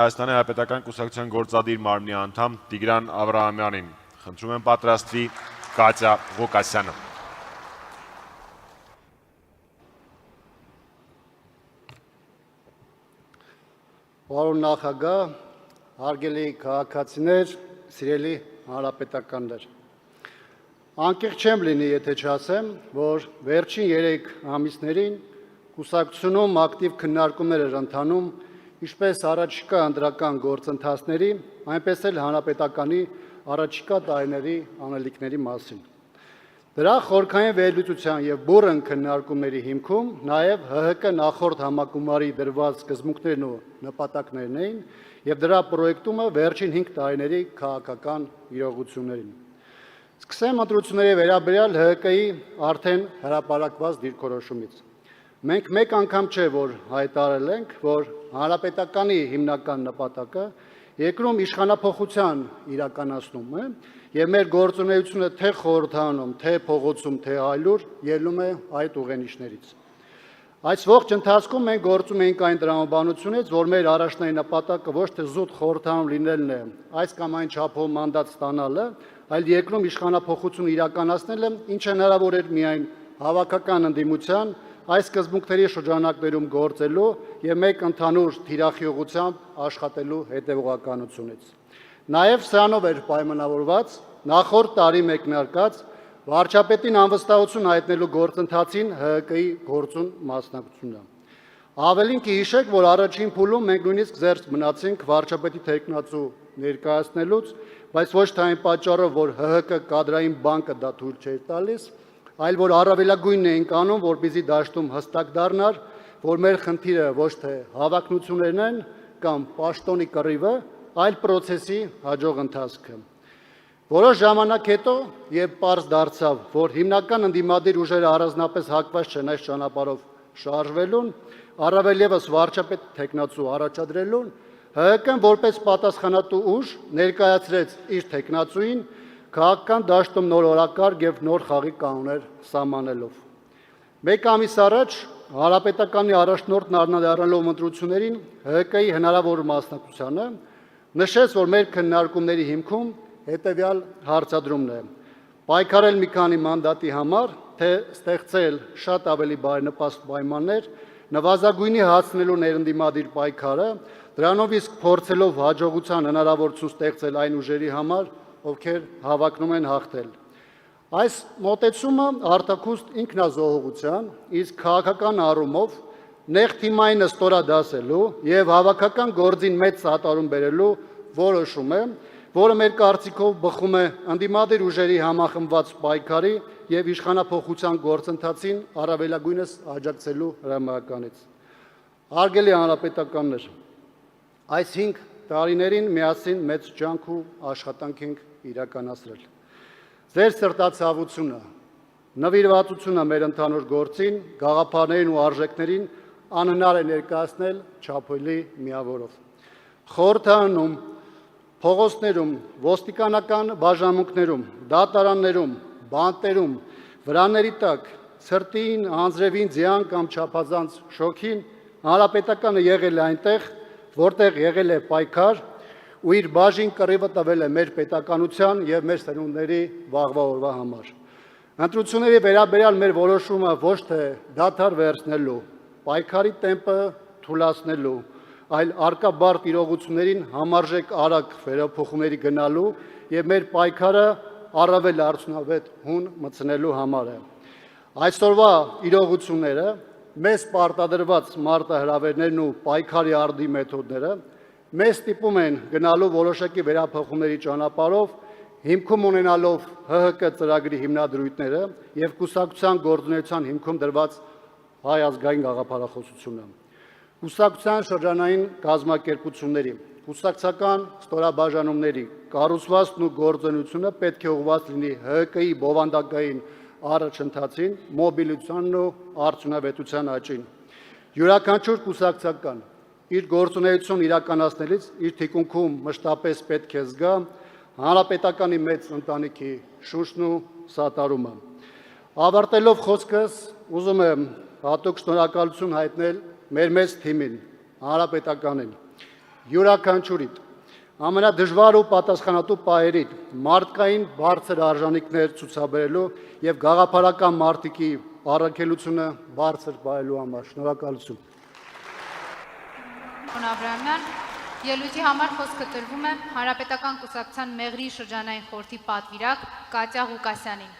Հայաստանի Հանրապետական կուսակցության գործադիր մարմնի անդամ Տիգրան Աբրահամյանին խնդրում եմ պատրաստվի Կատյա Ղուկասյանը։ Պարոն նախագահ, հարգելի քաղաքացիներ, սիրելի հանրապետականներ։ Անկեղծ չեմ լինի, եթե չասեմ, որ վերջին 3 ամիսներին կուսակցությունում ակտիվ քննարկումներ էր ընթանում ինչպես առաջիկա ընտրական գործընթացների, այնպես էլ հանրապետականի առաջիկա տարիների անելիքների մասին։ Դրա խորքային վերլուծության եւ բուռն քննարկումների հիմքում նաեւ ՀՀԿ նախորդ համագումարի դրված սկզբունքներն ու նպատակներն էին եւ դրա պրոյեկտումը վերջին 5 տարիների քաղաքական իրողություններին։ Սկսեմ ընտրությունների վերաբերյալ ՀՀԿ-ի արդեն հրապարակված դիրքորոշումից։ Մենք մեկ անգամ չէ, որ հայտարարել ենք, որ հանրապետականի հիմնական նպատակը երկրում իշխանափոխության իրականացնումն է եւ մեր գործունեությունը թե խորհրդանում, թե փողոցում, թե այլուր ելնում է այդ ուղենիշներից։ Այս ողջ ընթացքում մենք գործում ենք այն տրամաբանությունից, որ մեր առաջնային նպատակը ոչ թե զուտ խորհրդանում լինելն է, այս կամ այն չափով մանդատ ստանալը, այլ երկրում իշխանափոխություն իրականացնելը, ինչը հնարավոր էր միայն հավաքական ընդդիմության այս սկզբունքների շրջանակներում գործելու եւ մեկ ընդհանուր թիրախի ուղղությամբ աշխատելու հետեւողականությունից։ Նաեւ սրանով էր պայմանավորված նախորդ տարի մեկնարկած վարչապետին անվստահություն հայտնելու գործընթացին ՀՀԿ-ի գործուն մասնակցությունը։ Ավելին կհիշեք, որ առաջին փուլում մենք նույնիսկ զերծ մնացինք վարչապետի թեկնածու ներկայացնելուց, բայց ոչ թե այն պատճառով, որ ՀՀԿ կադրային բանկը դա թույլ չէր տալիս, այլ որ առավելագույնն էինք անում, որպեսզի դաշտում հստակ դառնար, որ մեր խնդիրը ոչ թե հավակնություններն են կամ պաշտոնի կռիվը, այլ process-ի հաջող ընթացքը։ Որոշ ժամանակ հետո, երբ պարզ դարձավ, որ հիմնական ընդդիմադիր ուժերը առանձնապես հակված չեն այս ճանապարհով շարժվելուն, առավել ևս վարչապետ թեկնածու առաջադրելուն, ՀՀԿ-ն որպես պատասխանատու ուժ ներկայացրեց իր թեկնածուին քաղաքական դաշտում նոր օրակարգ եւ նոր խաղի կանոններ սահմանելով։ Մեկ ամիս առաջ հանրապետականի առաջնորդն անդրադառնալով ընտրություններին ՀՀԿ-ի հնարավոր մասնակցությանը նշեց, որ մեր քննարկումների հիմքում հետևյալ հարցադրումն է. պայքարել մի քանի մանդատի համար, թե ստեղծել շատ ավելի բարենպաստ պայմաններ, նվազագույնի հասնելու ներընդդիմադիր պայքարը, դրանով իսկ փորձելով հաջողության հնարավոր ցույց ստեղծել այն ուժերի համար, ովքեր հավակնում են հաղթել։ Այս մոտեցումը արտաքուստ ինքնազոհողության, իսկ քաղաքական առումով նեղ թիմայինը ստորադասելու եւ հավաքական գործին մեծ սատարում բերելու որոշում է, որը մեր կարծիքով բխում է ընդդիմադիր ուժերի համախմբված պայքարի եւ իշխանափոխության գործընթացին առավելագույնս աջակցելու հրամայականից։ Հարգելի հանրապետականներ, այս 5 տարիներին միասին մեծ ջանք ու աշխատանք ենք իրականացրել։ Ձեր սրտացավությունը, նվիրվածությունը մեր ընդհանուր գործին, գաղափարներին ու արժեքներին անհնար է ներկայացնել չափելի միավորով։ Խորհրդանում, փողոցներում, ոստիկանական բաժանմունքներում, դատարաններում, բանտերում, վրաների տակ, ցրտին, անձրևին, ձյան կամ չափազանց շոգին հանրապետականը եղել է այնտեղ, որտեղ եղել է պայքար ու իր բաժին կռիվը տվել է մեր պետականության եւ մեր սերունդների վաղվա օրվա համար։ Ընտրությունների վերաբերյալ մեր որոշումը ոչ թե դադար վերցնելու, պայքարի տեմպը թուլացնելու, այլ արկա բարդ իրողություններին համարժեք արագ վերափոխումների գնալու եւ մեր պայքարը առավել արդյունավետ հուն մտցնելու համար է։ Այսօրվա իրողությունները, մեզ պարտադրված մարտահրավերներն ու պայքարի արդի մեթոդները մեզ ստիպում են գնալու որոշակի վերափոխումների ճանապարհով, հիմքում ունենալով ՀՀԿ ծրագրի հիմնադրույթները եւ կուսակցության գործունեության հիմքում դրված հայ ազգային գաղափարախոսությունը։ Կուսակցության շրջանային կազմակերպությունների, կուսակցական ստորաբաժանումների կառուցվածքն ու գործունեությունը պետք է ուղղված լինի ՀՀԿ-ի բովանդակային առաջընթացին, մոբիլիզացիանն ու արդյունավետության աճին։ Յուրաքանչյուր կուսակցական իր գործունեությունն իրականացնելիս իր թիկունքում մշտապես պետք է զգա հանրապետականի մեծ ընտանիքի շունչն ու սատարումը։ Ավարտելով խոսքս, ուզում եմ հատուկ շնորհակալություն հայտնել մեր մեծ թիմին, հանրապետականին, յուրաքանչյուրիդ ամենադժվար ու պատասխանատու պահերին մարդկային բարձր արժանինքներ ցուցաբերելու եւ գաղափարական մարտիկի առաքելությունը բարձր պահելու համար։ Շնորհակալություն։ Պարոն Աբրահամյան, ելույթի համար խոսքը տրվում է Հանրապետական կուսակցության Մեղրի շրջանային խորհրդի պատվիրակ Կատյա Ղուկասյանին։